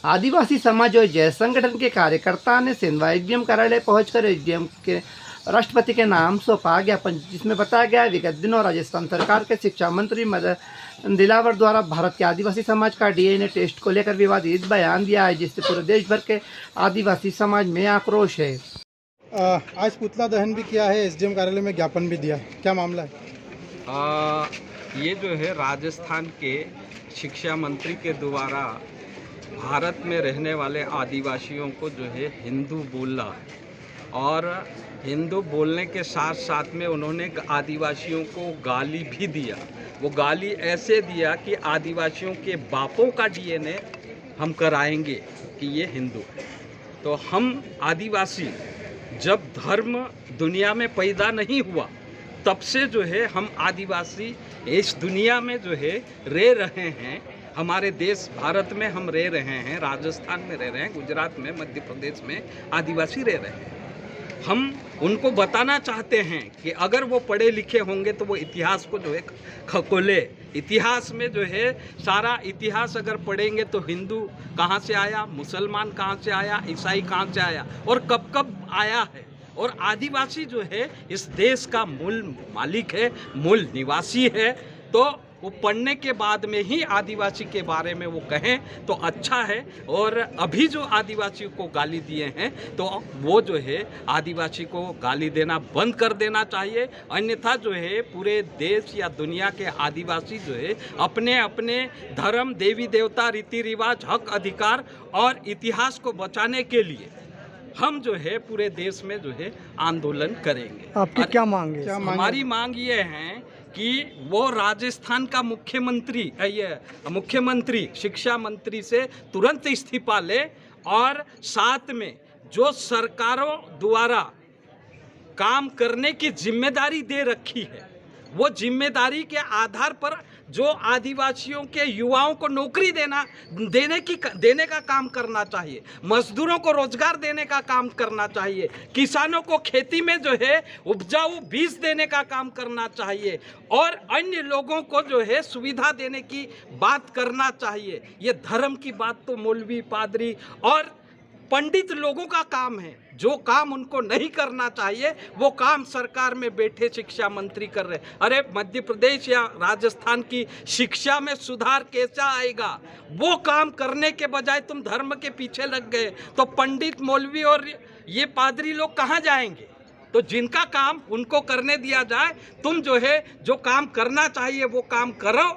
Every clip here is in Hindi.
आदिवासी समाज और जय संगठन के कार्यकर्ता ने सेंधवा एसडीएम कार्यालय पहुंचकर एसडीएम के राष्ट्रपति के नाम सौंपा ज्ञापन, जिसमें बताया गया विगत दिनों राजस्थान सरकार के शिक्षा मंत्री मदन दिलावर द्वारा भारत के आदिवासी समाज का डीएनए टेस्ट को लेकर विवादित बयान दिया है, जिससे पूरे देश भर के आदिवासी समाज में आक्रोश है। आज पुतला दहन भी किया है, एसडीएम कार्यालय में ज्ञापन भी दिया, क्या मामला है? ये जो है राजस्थान के शिक्षा मंत्री के द्वारा भारत में रहने वाले आदिवासियों को जो है हिंदू बोलना और हिंदू बोलने के साथ साथ में उन्होंने आदिवासियों को गाली भी दिया। वो गाली ऐसे दिया कि आदिवासियों के बापों का डीएनए हम कराएंगे कि ये हिंदू है। तो हम आदिवासी जब धर्म दुनिया में पैदा नहीं हुआ तब से जो है हम आदिवासी इस दुनिया में जो है रह रहे हैं। हमारे देश भारत में हम रह रहे हैं, राजस्थान में रह रहे हैं, गुजरात में, मध्य प्रदेश में आदिवासी रह रहे हैं। हम उनको बताना चाहते हैं कि अगर वो पढ़े लिखे होंगे तो वो इतिहास को जो है खकोले। इतिहास में जो है सारा इतिहास अगर पढ़ेंगे तो हिंदू कहाँ से आया, मुसलमान कहाँ से आया, ईसाई कहाँ से आया और कब कब आया है। और आदिवासी जो है इस देश का मूल मालिक है, मूल निवासी है। तो वो पढ़ने के बाद में ही आदिवासी के बारे में वो कहें तो अच्छा है। और अभी जो आदिवासी को गाली दिए हैं तो वो जो है आदिवासी को गाली देना बंद कर देना चाहिए, अन्यथा जो है पूरे देश या दुनिया के आदिवासी जो है अपने अपने धर्म, देवी देवता, रीति रिवाज, हक अधिकार और इतिहास को बचाने के लिए हम जो है पूरे देश में जो है आंदोलन करेंगे। आपकी क्या मांग है? हमारी मांग ये है कि वो राजस्थान का मुख्यमंत्री शिक्षा मंत्री से तुरंत इस्तीफा ले और साथ में जो सरकारों द्वारा काम करने की जिम्मेदारी दे रखी है वो जिम्मेदारी के आधार पर जो आदिवासियों के युवाओं को नौकरी देने का काम करना चाहिए, मजदूरों को रोजगार देने का काम करना चाहिए, किसानों को खेती में जो है उपजाऊ बीज देने का काम करना चाहिए और अन्य लोगों को जो है सुविधा देने की बात करना चाहिए। ये धर्म की बात तो मौलवी, पादरी और पंडित लोगों का काम है। जो काम उनको नहीं करना चाहिए वो काम सरकार में बैठे शिक्षा मंत्री कर रहे। अरे मध्य प्रदेश या राजस्थान की शिक्षा में सुधार कैसे आएगा? वो काम करने के बजाय तुम धर्म के पीछे लग गए तो पंडित, मौलवी और ये पादरी लोग कहाँ जाएंगे? तो जिनका काम उनको करने दिया जाए। तुम जो है जो काम करना चाहिए वो काम करो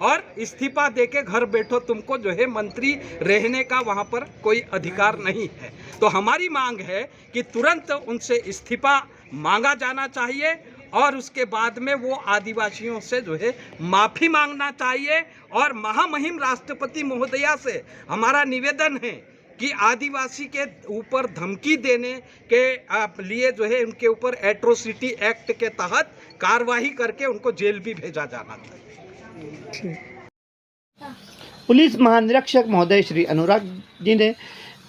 और इस्तीफा देके घर बैठो। तुमको जो है मंत्री रहने का वहाँ पर कोई अधिकार नहीं है। तो हमारी मांग है कि तुरंत उनसे इस्तीफा मांगा जाना चाहिए और उसके बाद में वो आदिवासियों से जो है माफ़ी मांगना चाहिए। और महामहिम राष्ट्रपति महोदया से हमारा निवेदन है कि आदिवासी के ऊपर धमकी देने के लिए जो है उनके ऊपर एट्रोसिटी एक्ट के तहत कार्रवाई करके उनको जेल भी भेजा जाना चाहिए। पुलिस महानिरीक्षक महोदय श्री अनुराग जी ने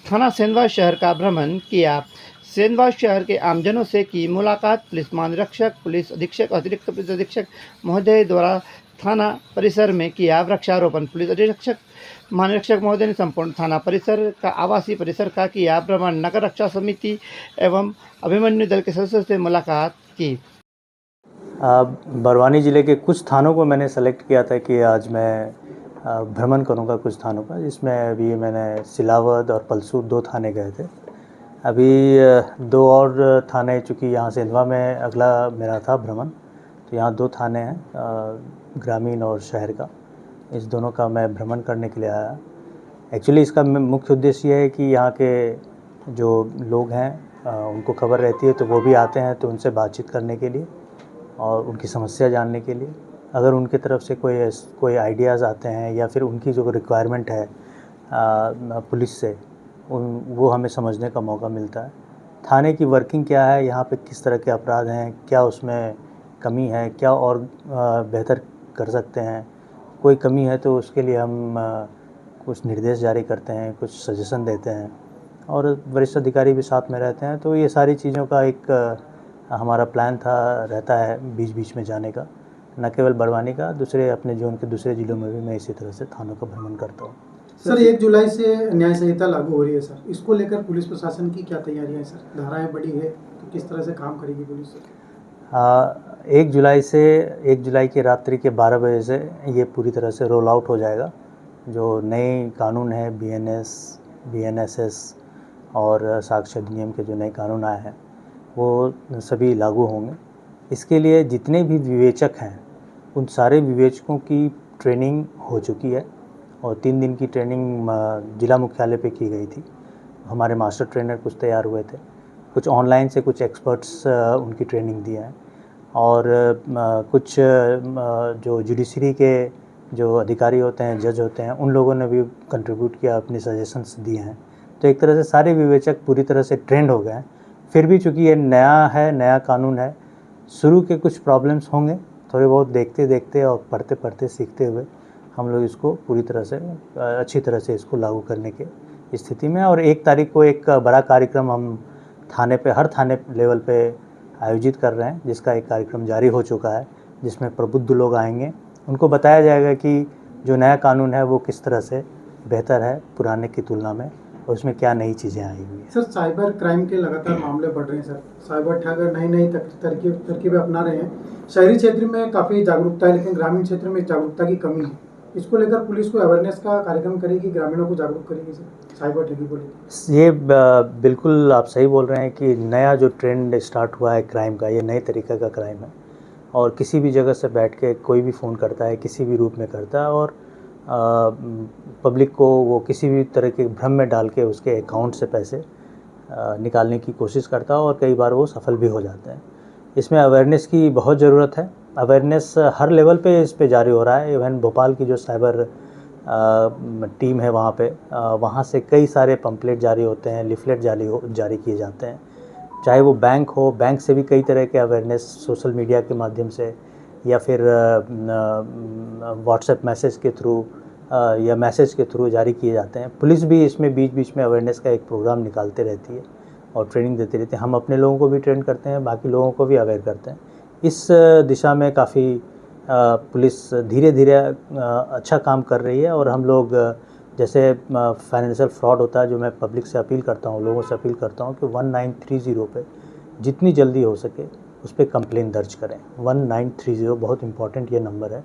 थाना सेंधवा शहर का भ्रमण किया। सेंधवा शहर के आमजनों से की मुलाकात। पुलिस महानिरीक्षक, पुलिस अधीक्षक, अतिरिक्त पुलिस अधीक्षक महोदय द्वारा थाना परिसर में किया वृक्षारोपण। पुलिस अधीक्षक महानिरीक्षक महोदय ने संपूर्ण थाना परिसर का आवासीय परिसर का किया भ्रमण। नगर रक्षा समिति एवं अभिमन्यु दल के सदस्यों से मुलाकात की। बड़वानी ज़िले के कुछ थानों को मैंने सेलेक्ट किया था कि आज मैं भ्रमण करूंगा कुछ थानों का, जिसमें अभी मैंने सिलावद और पलसूर 2 थाने गए थे। अभी 2 और थाने, चूँकि यहाँ सेंधवा में अगला मेरा था भ्रमण, तो यहाँ 2 थाने हैं, ग्रामीण और शहर का। इस दोनों का मैं भ्रमण करने के लिए आया। एक्चुअली इसका मुख्य उद्देश्य ये है कि यहाँ के जो लोग हैं उनको खबर रहती है तो वो भी आते हैं, तो उनसे बातचीत करने के लिए और उनकी समस्या जानने के लिए। अगर उनके तरफ से कोई आइडियाज़ आते हैं या फिर उनकी जो रिक्वायरमेंट है पुलिस से, वो हमें समझने का मौका मिलता है। थाने की वर्किंग क्या है, यहाँ पे किस तरह के अपराध हैं, क्या उसमें कमी है, क्या और बेहतर कर सकते हैं। कोई कमी है तो उसके लिए हम कुछ निर्देश जारी करते हैं, कुछ सजेशन देते हैं और वरिष्ठ अधिकारी भी साथ में रहते हैं। तो ये सारी चीज़ों का एक हमारा प्लान रहता है बीच बीच में जाने का, न केवल बड़वानी का, दूसरे अपने जोन के दूसरे ज़िलों में भी मैं इसी तरह से थानों का भ्रमण करता हूँ। सर 1 जुलाई से न्याय संहिता लागू हो रही है सर, इसको लेकर पुलिस प्रशासन की क्या तैयारियां हैं सर? धाराएं बढ़ी है तो किस तरह से काम करेगी पुलिस सर? 1 जुलाई की रात्रि के 12 बजे से ये पूरी तरह से रोल आउट हो जाएगा। जो नए कानून है BNS, BNSS और साक्ष्य अधिनियम के जो नए कानून आए हैं वो सभी लागू होंगे। इसके लिए जितने भी विवेचक हैं उन सारे विवेचकों की ट्रेनिंग हो चुकी है और 3 दिन की ट्रेनिंग जिला मुख्यालय पे की गई थी। हमारे मास्टर ट्रेनर कुछ तैयार हुए थे, कुछ ऑनलाइन से कुछ एक्सपर्ट्स उनकी ट्रेनिंग दिए हैं और कुछ जो जुडिशरी के जो अधिकारी होते हैं, जज होते हैं, उन लोगों ने भी कंट्रीब्यूट किया, अपनी सजेशंस दिए हैं। तो एक तरह से सारे विवेचक पूरी तरह से ट्रेंड हो गए हैं। फिर भी चूँकि ये नया है, नया कानून है, शुरू के कुछ प्रॉब्लम्स होंगे, थोड़े बहुत देखते देखते और पढ़ते पढ़ते सीखते हुए हम लोग इसको पूरी तरह से अच्छी तरह से इसको लागू करने के स्थिति में। और 1 तारीख को एक बड़ा कार्यक्रम हम थाने पे, हर थाने लेवल पे आयोजित कर रहे हैं, जिसका एक कार्यक्रम जारी हो चुका है, जिसमें प्रबुद्ध लोग आएंगे। उनको बताया जाएगा कि जो नया कानून है वो किस तरह से बेहतर है पुराने की तुलना में और उसमें क्या नई चीज़ें आई हुई हैं। सर साइबर क्राइम के लगातार मामले बढ़ रहे हैं सर, साइबर ठग नई तरकीबें अपना रहे हैं। शहरी क्षेत्र में काफ़ी जागरूकता है लेकिन ग्रामीण क्षेत्र में जागरूकता की कमी है। इसको लेकर पुलिस को अवेयरनेस का कार्यक्रम करेगी, ग्रामीणों को जागरूक करेगी सर साइबर ठगी को लेकर? ये बिल्कुल आप सही बोल रहे हैं कि नया जो ट्रेंड स्टार्ट हुआ है क्राइम का, ये नए तरीक़े का क्राइम है और किसी भी जगह से बैठ के कोई भी फ़ोन करता है, किसी भी रूप में करता है और पब्लिक को वो किसी भी तरह के भ्रम में डाल के उसके अकाउंट से पैसे निकालने की कोशिश करता है और कई बार वो सफल भी हो जाते हैं। इसमें अवेयरनेस की बहुत ज़रूरत है। अवेयरनेस हर लेवल पे इस पे जारी हो रहा है। इवन भोपाल की जो साइबर टीम है वहाँ पे वहाँ से कई सारे पम्पलेट जारी होते हैं, लिफलेट जारी किए जाते हैं। चाहे वो बैंक हो, बैंक से भी कई तरह के अवेयरनेस सोशल मीडिया के माध्यम से या फिर व्हाट्सएप मैसेज के थ्रू या मैसेज के थ्रू जारी किए जाते हैं। पुलिस भी इसमें बीच बीच में अवेयरनेस का एक प्रोग्राम निकालते रहती है और ट्रेनिंग देते रहते हैं। हम अपने लोगों को भी ट्रेन करते हैं, बाकी लोगों को भी अवेयर करते हैं। इस दिशा में काफ़ी पुलिस धीरे धीरे अच्छा काम कर रही है और हम लोग जैसे फाइनेंशियल फ्रॉड होता है, जो मैं पब्लिक से अपील करता हूँ, लोगों से अपील करता हूँ कि 1930 पे जितनी जल्दी हो सके उस पर कंप्लेन दर्ज करें। 1930 बहुत इम्पॉर्टेंट ये नंबर है,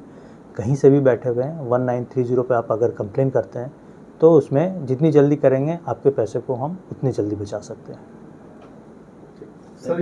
कहीं से भी बैठे हुए हैं 1930 पे आप अगर कंप्लेन करते हैं तो उसमें जितनी जल्दी करेंगे आपके पैसे को हम उतनी जल्दी बचा सकते हैं। सर